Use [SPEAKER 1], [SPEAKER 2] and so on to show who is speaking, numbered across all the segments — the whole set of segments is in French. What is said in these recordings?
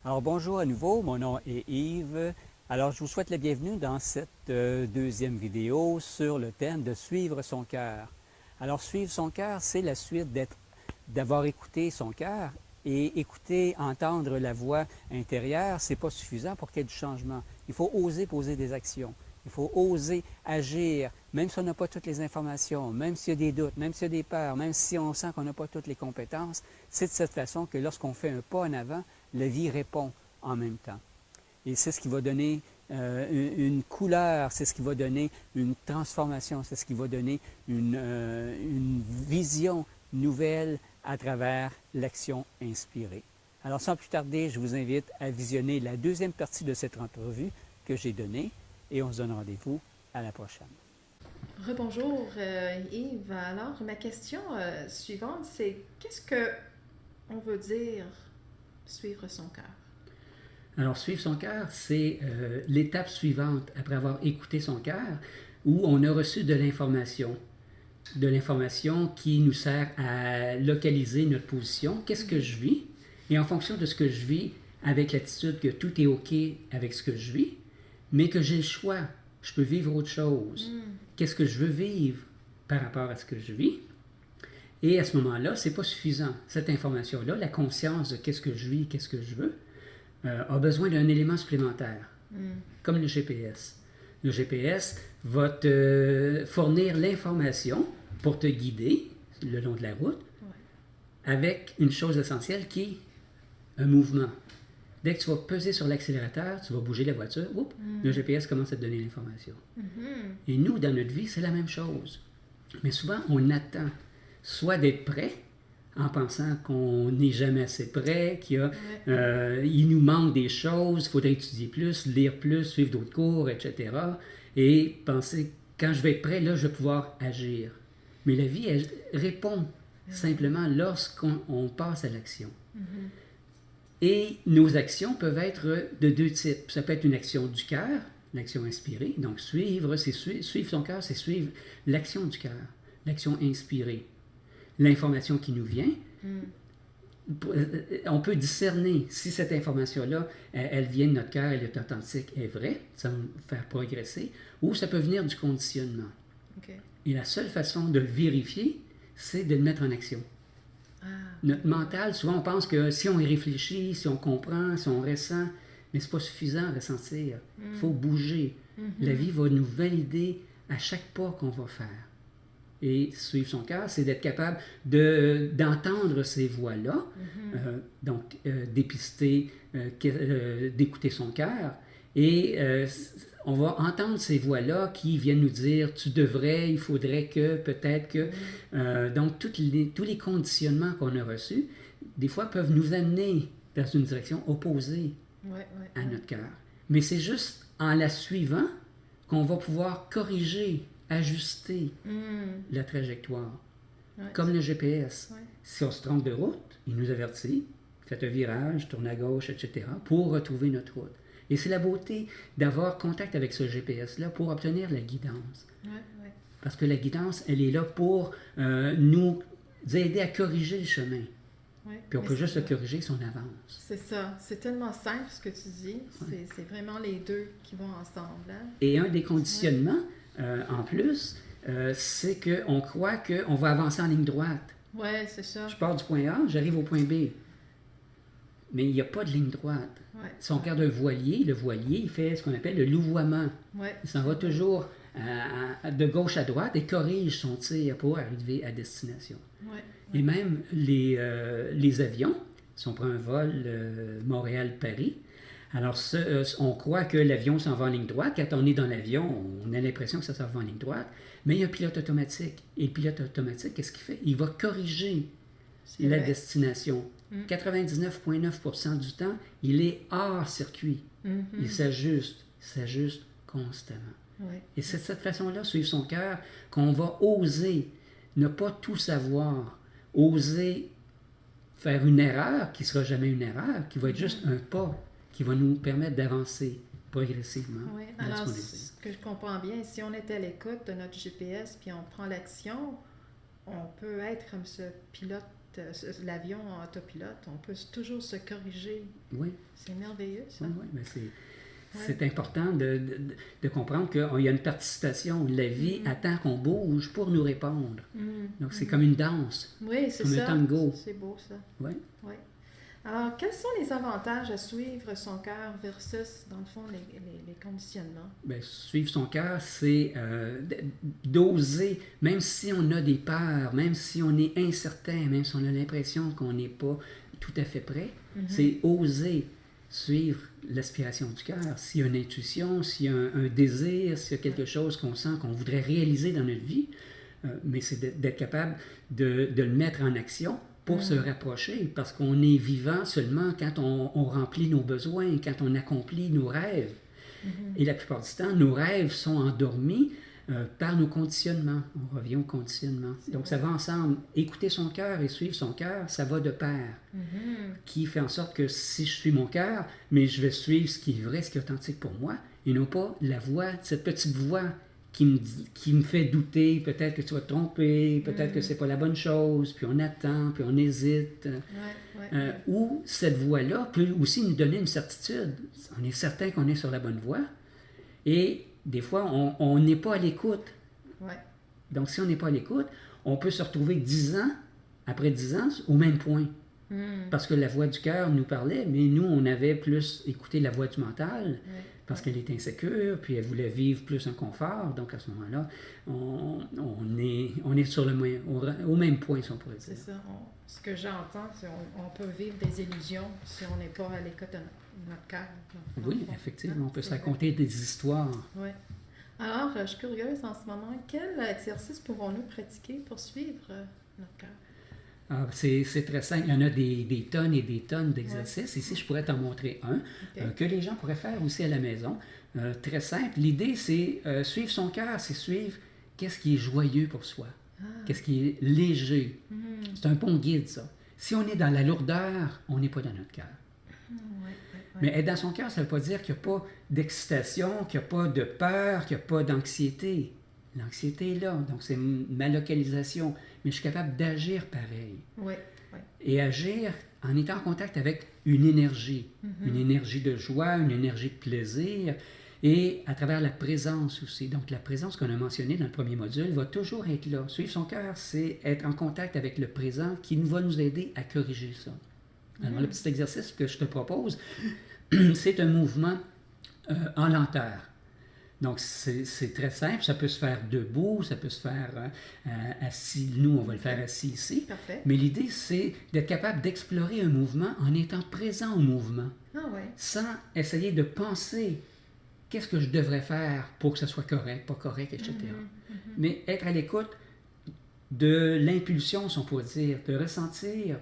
[SPEAKER 1] Alors bonjour à nouveau, mon nom est Yves. Alors je vous souhaite la bienvenue dans cette deuxième vidéo sur le thème de suivre son cœur. Alors suivre son cœur, c'est la suite d'avoir écouté son cœur et écouter, entendre la voix intérieure, c'est pas suffisant pour qu'il y ait du changement. Il faut oser poser des actions. Il faut oser agir, même si on n'a pas toutes les informations, même s'il y a des doutes, même s'il y a des peurs, même si on sent qu'on n'a pas toutes les compétences. C'est de cette façon que lorsqu'on fait un pas en avant, la vie répond en même temps. Et c'est ce qui va donner une couleur, c'est ce qui va donner une transformation, c'est ce qui va donner une vision nouvelle à travers l'action inspirée. Alors sans plus tarder, je vous invite à visionner la deuxième partie de cette entrevue que j'ai donnée et on se donne rendez-vous à la prochaine.
[SPEAKER 2] Rebonjour Yves. Alors, ma question suivante, c'est qu'est-ce que on veut dire suivre son cœur?
[SPEAKER 3] Alors, suivre son cœur, c'est l'étape suivante après avoir écouté son cœur, où on a reçu de l'information qui nous sert à localiser notre position. Qu'est-ce que je vis? Et en fonction de ce que je vis, avec l'attitude que tout est OK avec ce que je vis, mais que j'ai le choix, je peux vivre autre chose. Qu'est-ce que je veux vivre par rapport à ce que je vis? Et à ce moment-là, c'est pas suffisant. Cette information-là, la conscience de qu'est-ce que je vis, qu'est-ce que je veux, a besoin d'un élément supplémentaire, comme le GPS. Le GPS va te fournir l'information pour te guider le long de la route, avec une chose essentielle qui est un mouvement. Dès que tu vas peser sur l'accélérateur, tu vas bouger la voiture, le GPS commence à te donner l'information. Et nous, dans notre vie, c'est la même chose. Mais souvent, on attend soit d'être prêt, en pensant qu'on n'est jamais assez prêt, il nous manque des choses, il faudrait étudier plus, lire plus, suivre d'autres cours, etc. Et penser, quand je vais être prêt, là, je vais pouvoir agir. Mais la vie, elle répond simplement lorsqu'on passe à l'action. Et nos actions peuvent être de deux types. Ça peut être une action du cœur, l'action inspirée. Donc, suivre son cœur, c'est suivre l'action du cœur, l'action inspirée. L'information qui nous vient, on peut discerner si cette information-là, elle vient de notre cœur, elle est authentique, est vraie, ça va nous faire progresser, ou ça peut venir du conditionnement.
[SPEAKER 2] Okay.
[SPEAKER 3] Et la seule façon de le vérifier, c'est de le mettre en action. Notre mental, souvent on pense que si on y réfléchit, si on comprend, si on ressent, mais c'est pas suffisant à ressentir. Il faut bouger. La vie va nous valider à chaque pas qu'on va faire. Et suivre son cœur, c'est d'être capable d'entendre ces voix-là, donc dépister, d'écouter son cœur. Et on va entendre ces voix-là qui viennent nous dire « tu devrais, il faudrait que, peut-être que… Donc, tous les conditionnements qu'on a reçus, des fois, peuvent nous amener dans une direction opposée à notre cœur. Mais c'est juste en la suivant qu'on va pouvoir corriger, ajuster la trajectoire. Comme le GPS. Si on se trompe de route, il nous avertit, faites un virage, tourne à gauche, etc., pour retrouver notre route. Et c'est la beauté d'avoir contact avec ce GPS-là pour obtenir la guidance. Parce que la guidance, elle est là pour nous aider à corriger le chemin. Puis on peut juste le corriger si on avance.
[SPEAKER 2] C'est ça. C'est tellement simple ce que tu dis. C'est vraiment les deux qui vont ensemble. Hein?
[SPEAKER 3] Et un des conditionnements, en plus, c'est qu'on croit qu'on va avancer en ligne droite.
[SPEAKER 2] Oui, c'est ça.
[SPEAKER 3] Je pars du point A, j'arrive au point B. Mais il n'y a pas de ligne droite. Si on regarde un voilier, le voilier, il fait ce qu'on appelle le louvoiement. Il s'en va toujours de gauche à droite et corrige son tir pour arriver à destination. Et même les avions, si on prend un vol Montréal-Paris, alors on croit que l'avion s'en va en ligne droite. Quand on est dans l'avion, on a l'impression que ça s'en va en ligne droite. Mais il y a un pilote automatique. Et le pilote automatique, qu'est-ce qu'il fait? Il va corriger la destination. 99,9% du temps, il est hors circuit. Il s'ajuste constamment. Et c'est de cette façon-là, suivre son cœur, qu'on va oser ne pas tout savoir, oser faire une erreur qui ne sera jamais une erreur, qui va être juste un pas qui va nous permettre d'avancer progressivement.
[SPEAKER 2] Oui, alors ce que je comprends bien, si on est à l'écoute de notre GPS puis on prend l'action, on peut être comme ce pilote l'avion en autopilote, on peut toujours se corriger.
[SPEAKER 3] Oui.
[SPEAKER 2] C'est merveilleux, ça.
[SPEAKER 3] Oui, mais c'est important de comprendre qu'il y a une participation. La vie attend qu'on bouge pour nous répondre. Donc, c'est comme une danse.
[SPEAKER 2] Oui, c'est
[SPEAKER 3] comme
[SPEAKER 2] ça.
[SPEAKER 3] un tango.
[SPEAKER 2] C'est beau, ça.
[SPEAKER 3] Oui.
[SPEAKER 2] Oui. Alors, quels sont les avantages à suivre son cœur versus, dans le fond, les conditionnements?
[SPEAKER 3] Bien, suivre son cœur, c'est d'oser, même si on a des peurs, même si on est incertain, même si on a l'impression qu'on n'est pas tout à fait prêt, c'est oser suivre l'aspiration du cœur. S'il y a une intuition, s'il y a un désir, s'il y a quelque chose qu'on sent qu'on voudrait réaliser dans notre vie, mais c'est d'être capable de le mettre en action pour se rapprocher, parce qu'on est vivant seulement quand on remplit nos besoins, quand on accomplit nos rêves. Et la plupart du temps, nos rêves sont endormis par nos conditionnements. On revient au conditionnement. Donc, ça va ensemble. Écouter son cœur et suivre son cœur, ça va de pair. Qui fait en sorte que si je suis mon cœur, mais je vais suivre ce qui est vrai, ce qui est authentique pour moi, et non pas la voix, cette petite voix qui me fait douter, peut-être que tu vas te tromper, peut-être que c'est pas la bonne chose, puis on attend, puis on hésite. Ou cette voix-là peut aussi nous donner une certitude. On est certain qu'on est sur la bonne voie, et des fois, on n'est pas à l'écoute. Donc, si on n'est pas à l'écoute, on peut se retrouver 10 ans, après 10 ans, au même point. Parce que la voix du cœur nous parlait, mais nous, on avait plus écouté la voix du mental, parce qu'elle est insécure, puis elle voulait vivre plus un confort. Donc, à ce moment-là, on est sur au même point, si on pourrait dire.
[SPEAKER 2] C'est ça. Ce que j'entends, c'est qu'on peut vivre des illusions si on n'est pas à l'écoute de notre cœur.
[SPEAKER 3] Oui, effectivement, on peut se raconter des histoires.
[SPEAKER 2] Oui. Alors, je suis curieuse en ce moment, quel exercice pouvons-nous pratiquer pour suivre notre cœur?
[SPEAKER 3] C'est très simple. Il y en a des tonnes et des tonnes d'exercices. Ici, je pourrais t'en montrer un que les gens pourraient faire aussi à la maison. Très simple. L'idée, c'est suivre son cœur, c'est suivre qu'est-ce qui est joyeux pour soi, qu'est-ce qui est léger. C'est un bon guide, ça. Si on est dans la lourdeur, on n'est pas dans notre cœur. Mais être dans son cœur, ça ne veut pas dire qu'il n'y a pas d'excitation, qu'il n'y a pas de peur, qu'il n'y a pas d'anxiété. L'anxiété est là, donc c'est ma localisation. Mais je suis capable d'agir pareil. Et agir en étant en contact avec une énergie de joie, une énergie de plaisir, et à travers la présence aussi. Donc la présence qu'on a mentionnée dans le premier module va toujours être là. Suivre son cœur, c'est être en contact avec le présent qui va nous aider à corriger ça. Alors le petit exercice que je te propose, c'est un mouvement en lenteur. Donc, c'est très simple. Ça peut se faire debout, ça peut se faire assis. Nous, on va le faire assis ici.
[SPEAKER 2] Parfait.
[SPEAKER 3] Mais l'idée, c'est d'être capable d'explorer un mouvement en étant présent au mouvement. Sans essayer de penser qu'est-ce que je devrais faire pour que ce soit correct, pas correct, etc. Mais être à l'écoute de l'impulsion, si on pourrait dire, de ressentir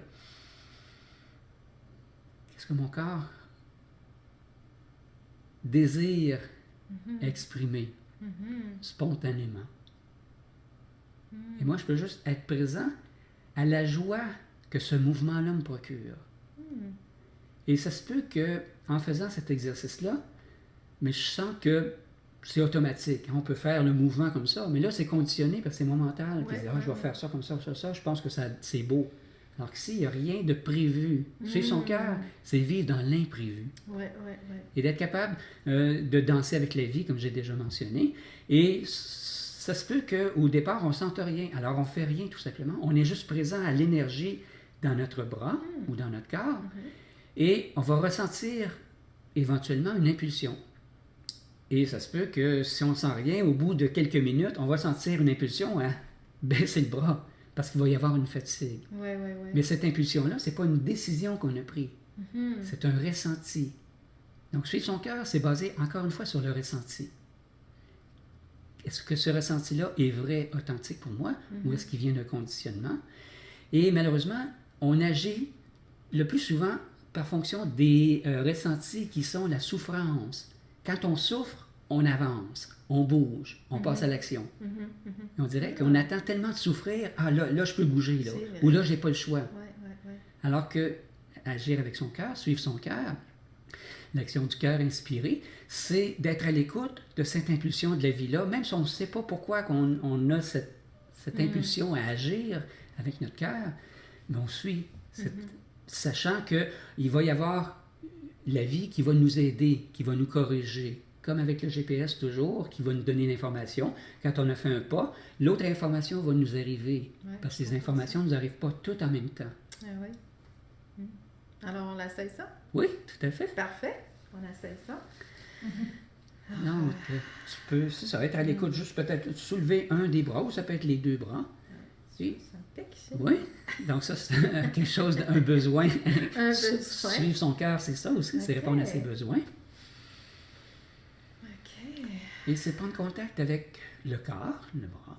[SPEAKER 3] qu'est-ce que mon corps désire exprimer spontanément. Et moi, je peux juste être présent à la joie que ce mouvement-là me procure. Et ça se peut qu'en faisant cet exercice-là, mais je sens que c'est automatique. On peut faire le mouvement comme ça, mais là, c'est conditionné parce que c'est mon mental qui dit « je vais faire ça comme ça, ça, je pense que c'est beau ». Alors qu'ici, il n'y a rien de prévu. Suivre son cœur, c'est vivre dans l'imprévu. Et d'être capable de danser avec la vie, comme j'ai déjà mentionné. Et ça se peut qu'au départ, on ne sente rien. Alors, on ne fait rien, tout simplement. On est juste présent à l'énergie dans notre bras ou dans notre corps. Et on va ressentir éventuellement une impulsion. Et ça se peut que si on ne sent rien, au bout de quelques minutes, on va sentir une impulsion à baisser le bras. Parce qu'il va y avoir une fatigue. Mais cette impulsion-là, ce n'est pas une décision qu'on a prise. C'est un ressenti. Donc, suivre son cœur, c'est basé encore une fois sur le ressenti. Est-ce que ce ressenti-là est vrai, authentique pour moi, ou est-ce qu'il vient d'un conditionnement? Et malheureusement, on agit le plus souvent par fonction des ressentis qui sont la souffrance. Quand on souffre, on avance, on bouge, on passe à l'action. On dirait qu'on attend tellement de souffrir, là je peux bouger, là, ou là, j'ai pas le choix. Alors que agir avec son cœur, suivre son cœur, l'action du cœur inspirée, c'est d'être à l'écoute de cette impulsion de la vie-là, même si on ne sait pas pourquoi on a cette impulsion à agir avec notre cœur, mais on suit, sachant qu'il va y avoir la vie qui va nous aider, qui va nous corriger, comme avec le GPS toujours, qui va nous donner l'information. Quand on a fait un pas, l'autre information va nous arriver, parce que les informations ne nous arrivent pas toutes en même temps.
[SPEAKER 2] Ah oui. Alors, on essaye ça?
[SPEAKER 3] Oui, tout à fait.
[SPEAKER 2] Parfait. On essaye ça.
[SPEAKER 3] Non, tu peux, ça va être à l'écoute, juste peut-être soulever un des bras, ou ça peut être les deux bras. Oui.
[SPEAKER 2] Ça me pique ici.
[SPEAKER 3] Oui, donc ça, c'est quelque chose, un besoin.
[SPEAKER 2] Un besoin.
[SPEAKER 3] Suivre son cœur, c'est ça aussi, c'est répondre à ses besoins.
[SPEAKER 2] OK.
[SPEAKER 3] Et c'est prendre contact avec le corps, le bras.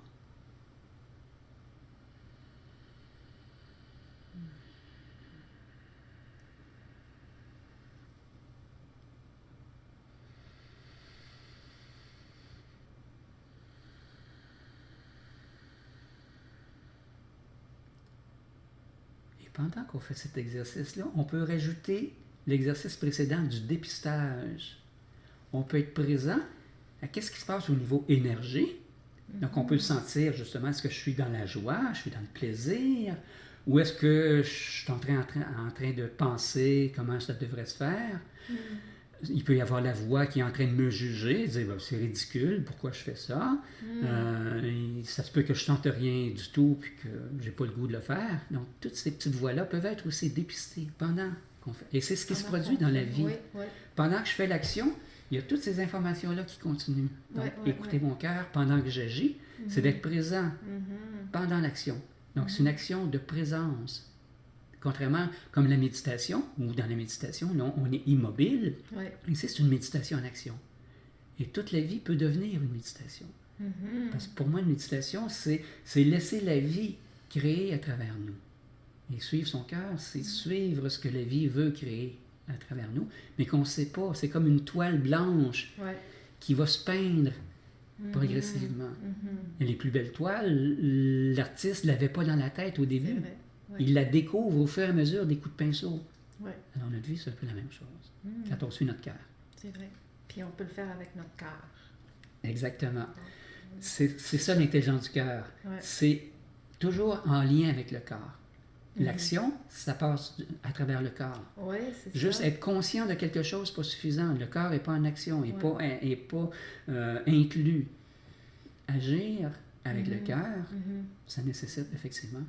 [SPEAKER 3] Pendant qu'on fait cet exercice-là, on peut rajouter l'exercice précédent du dépistage. On peut être présent à qu'est-ce qui se passe au niveau énergie. Donc, on peut le sentir justement, est-ce que je suis dans la joie, je suis dans le plaisir, ou est-ce que je suis en train de penser comment ça devrait se faire. Il peut y avoir la voix qui est en train de me juger, dire ben, c'est ridicule, pourquoi je fais ça. Ça se peut que je ne sente rien du tout puis que je n'ai pas le goût de le faire. Donc, toutes ces petites voix-là peuvent être aussi dépistées pendant qu'on fait. Et c'est ce qui se produit dans la vie.
[SPEAKER 2] Oui.
[SPEAKER 3] Pendant que je fais l'action, il y a toutes ces informations-là qui continuent. Donc, écouter mon cœur pendant que j'agis, c'est d'être présent pendant l'action. Donc, c'est une action de présence. Contrairement, comme la méditation, ou dans la méditation, non, on est immobile. Ici, c'est une méditation en action. Et toute la vie peut devenir une méditation. Parce que pour moi, une méditation, c'est laisser la vie créer à travers nous. Et suivre son cœur, c'est suivre ce que la vie veut créer à travers nous, mais qu'on ne sait pas. C'est comme une toile blanche qui va se peindre progressivement. Et les plus belles toiles, l'artiste ne l'avait pas dans la tête au début. Il la découvre au fur et à mesure des coups de pinceau. Alors notre vie, c'est un peu la même chose. Quand on suit notre cœur.
[SPEAKER 2] C'est vrai. Puis on peut le faire avec notre cœur.
[SPEAKER 3] Exactement. C'est ça l'intelligence du cœur. C'est toujours en lien avec le corps. L'action, ça passe à travers le corps. Juste être conscient de quelque chose, c'est pas suffisant. Le corps n'est pas en action, n'est pas inclus. Agir avec le cœur, ça nécessite effectivement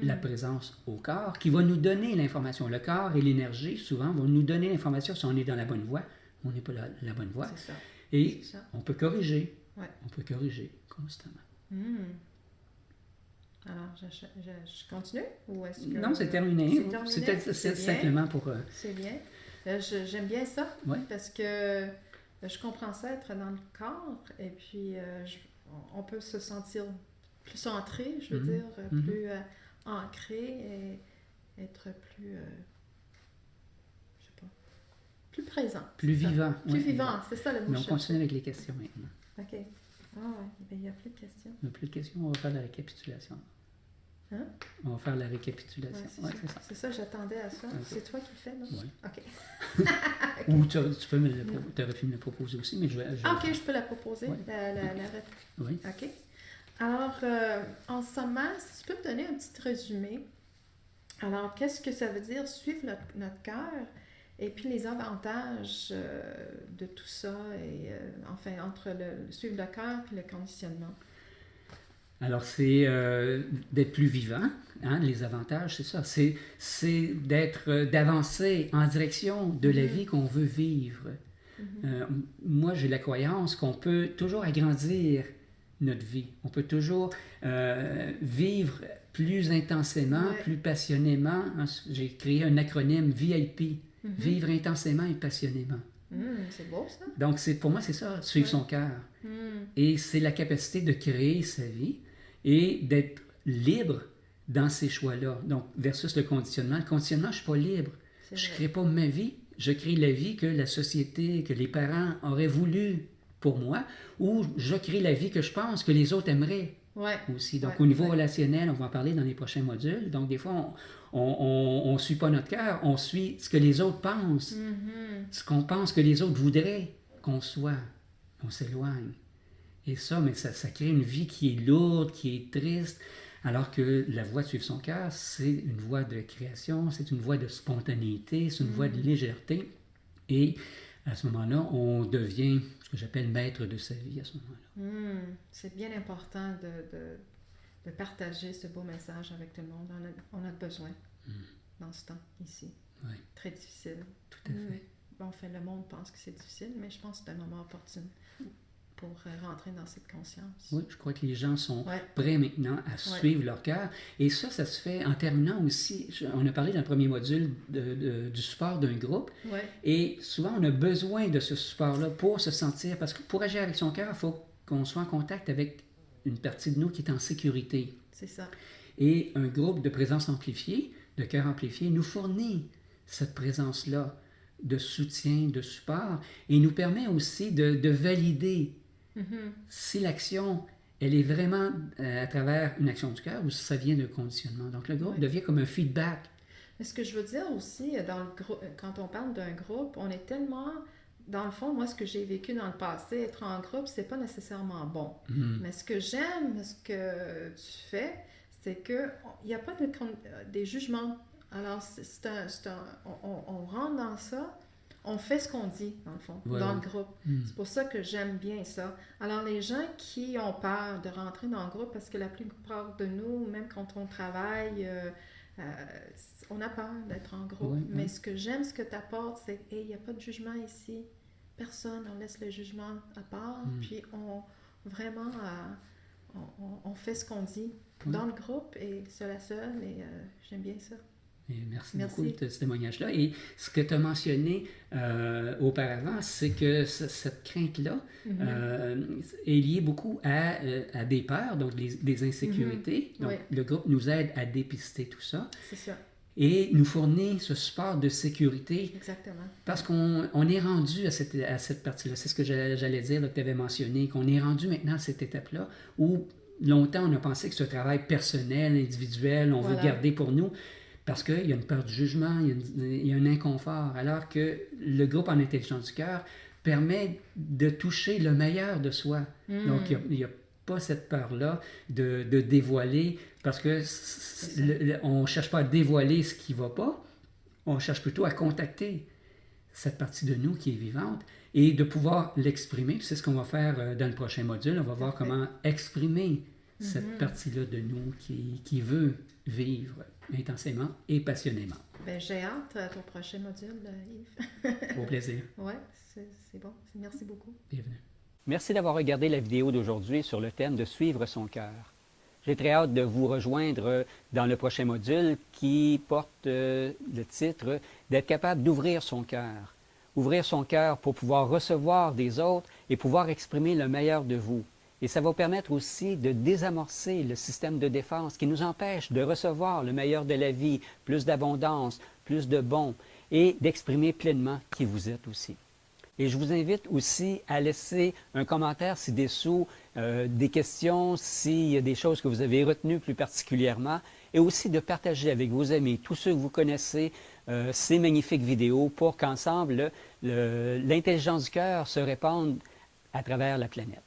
[SPEAKER 3] la présence au corps qui va nous donner l'information. Le corps et l'énergie, souvent, vont nous donner l'information si on est dans la bonne voie ou on n'est pas dans la bonne voie.
[SPEAKER 2] C'est ça.
[SPEAKER 3] Et on peut corriger. On peut corriger constamment.
[SPEAKER 2] Alors, je continue ou est-ce que...
[SPEAKER 3] Non, c'est terminé.
[SPEAKER 2] C'est
[SPEAKER 3] simplement pour...
[SPEAKER 2] C'est bien. J'aime bien ça parce que je comprends ça, être dans le corps, et puis on peut se sentir plus centré, je veux dire, plus ancré et être plus, je sais pas, plus présent.
[SPEAKER 3] Plus vivant.
[SPEAKER 2] Plus vivant, c'est ça le mot.
[SPEAKER 3] Mais on continue avec les questions maintenant.
[SPEAKER 2] OK. Ah ouais, il n'y a plus de questions.
[SPEAKER 3] Il n'y a plus de questions, on va faire la récapitulation.
[SPEAKER 2] Hein?
[SPEAKER 3] On va faire la récapitulation. C'est ça.
[SPEAKER 2] C'est ça, j'attendais à ça. C'est toi qui le fais, non?
[SPEAKER 3] Oui.
[SPEAKER 2] OK.
[SPEAKER 3] Ou tu peux aurais pu me le proposer aussi, mais je vais...
[SPEAKER 2] OK, je peux la proposer,
[SPEAKER 3] Oui.
[SPEAKER 2] OK. Alors, en somme, si tu peux me donner un petit résumé. Alors, qu'est-ce que ça veut dire suivre notre cœur et puis les avantages de tout ça et enfin, entre suivre le cœur et le conditionnement?
[SPEAKER 3] Alors, c'est d'être plus vivant, hein, les avantages, c'est ça. C'est d'avancer en direction de la vie qu'on veut vivre. Moi, j'ai la croyance qu'on peut toujours agrandir notre vie. On peut toujours vivre plus intensément, plus passionnément. J'ai créé un acronyme VIP, vivre intensément et passionnément.
[SPEAKER 2] C'est beau, ça.
[SPEAKER 3] Donc, pour moi, c'est ça, suivre son cœur. Et c'est la capacité de créer sa vie et d'être libre dans ces choix-là. Donc, versus le conditionnement. Le conditionnement, je ne suis pas libre. Je ne crée pas ma vie. Je crée la vie que la société, que les parents auraient voulu pour moi, ou je crée la vie que je pense que les autres aimeraient aussi. Donc, au niveau relationnel, on va en parler dans les prochains modules. Donc, des fois, on ne suit pas notre cœur, on suit ce que les autres pensent, ce qu'on pense que les autres voudraient qu'on soit. On s'éloigne. Et ça, mais ça crée une vie qui est lourde, qui est triste. Alors que la voie de suivre son cœur, c'est une voie de création, c'est une voie de spontanéité, c'est une voie de légèreté. Et à ce moment-là, on devient ce que j'appelle maître de sa vie à ce moment-là.
[SPEAKER 2] C'est bien important de partager ce beau message avec tout le monde. On a besoin dans ce temps ici.
[SPEAKER 3] Oui.
[SPEAKER 2] Très difficile.
[SPEAKER 3] Tout à fait.
[SPEAKER 2] Enfin, le monde pense que c'est difficile, mais je pense que c'est un moment opportun pour rentrer dans cette conscience.
[SPEAKER 3] Oui, je crois que les gens sont prêts maintenant à suivre leur cœur. Et ça se fait en terminant aussi. On a parlé dans le premier module du support d'un groupe.
[SPEAKER 2] Ouais.
[SPEAKER 3] Et souvent, on a besoin de ce support-là pour se sentir... Parce que pour agir avec son cœur, il faut qu'on soit en contact avec une partie de nous qui est en sécurité.
[SPEAKER 2] C'est ça.
[SPEAKER 3] Et un groupe de présence amplifiée, de cœur amplifié, nous fournit cette présence-là de soutien, de support, et nous permet aussi de valider si l'action, elle est vraiment à travers une action du cœur ou si ça vient d'un conditionnement. Donc le groupe devient comme un feedback.
[SPEAKER 2] Mais ce que je veux dire aussi, quand on parle d'un groupe, on est tellement... Dans le fond, moi, ce que j'ai vécu dans le passé, être en groupe, c'est pas nécessairement bon. Mais ce que j'aime, ce que tu fais, c'est que il n'y a pas des jugements. Alors, on rentre dans ça, on fait ce qu'on dit, dans le fond, dans le groupe. C'est pour ça que j'aime bien ça. Alors, les gens qui ont peur de rentrer dans le groupe, parce que la plupart de nous, même quand on travaille, on a peur d'être en groupe. Mais ce que j'aime, ce que tu apportes, c'est il n'y a pas de jugement ici. Personne, on laisse le jugement à part, puis on fait ce qu'on dit dans le groupe, et c'est la seule, et j'aime bien ça.
[SPEAKER 3] Et merci beaucoup de ce témoignage-là. Et ce que tu as mentionné auparavant, c'est que cette crainte-là est liée beaucoup à des peurs, donc des insécurités. Donc, le groupe nous aide à dépister tout ça.
[SPEAKER 2] C'est ça.
[SPEAKER 3] Et nous fournit ce support de sécurité.
[SPEAKER 2] Exactement.
[SPEAKER 3] Parce qu'on est rendu à cette partie-là. C'est ce que j'allais dire, là, que tu avais mentionné, qu'on est rendu maintenant à cette étape-là où longtemps on a pensé que ce travail personnel, individuel, on veut garder pour nous. Parce qu'il y a une peur du jugement, il y a un inconfort, alors que le groupe en intelligence du cœur permet de toucher le meilleur de soi. Donc, il n'y a pas cette peur-là de dévoiler, parce que on ne cherche pas à dévoiler ce qui ne va pas, on cherche plutôt à contacter cette partie de nous qui est vivante et de pouvoir l'exprimer. C'est ce qu'on va faire dans le prochain module. On va voir comment exprimer cette partie-là de nous qui veut vivre intensément et passionnément.
[SPEAKER 2] Bien, j'ai hâte à ton prochain module, Yves.
[SPEAKER 3] Au plaisir.
[SPEAKER 2] Oui, c'est bon. Merci beaucoup.
[SPEAKER 3] Bienvenue.
[SPEAKER 1] Merci d'avoir regardé la vidéo d'aujourd'hui sur le thème de suivre son cœur. J'ai très hâte de vous rejoindre dans le prochain module qui porte le titre d'être capable d'ouvrir son cœur. Ouvrir son cœur pour pouvoir recevoir des autres et pouvoir exprimer le meilleur de vous. Et ça va permettre aussi de désamorcer le système de défense qui nous empêche de recevoir le meilleur de la vie, plus d'abondance, plus de bon, et d'exprimer pleinement qui vous êtes aussi. Et je vous invite aussi à laisser un commentaire ci-dessous, des questions, s'il y a des choses que vous avez retenues plus particulièrement, et aussi de partager avec vos amis, tous ceux que vous connaissez, ces magnifiques vidéos pour qu'ensemble, l'intelligence du cœur se répande à travers la planète.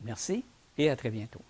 [SPEAKER 1] Merci et à très bientôt.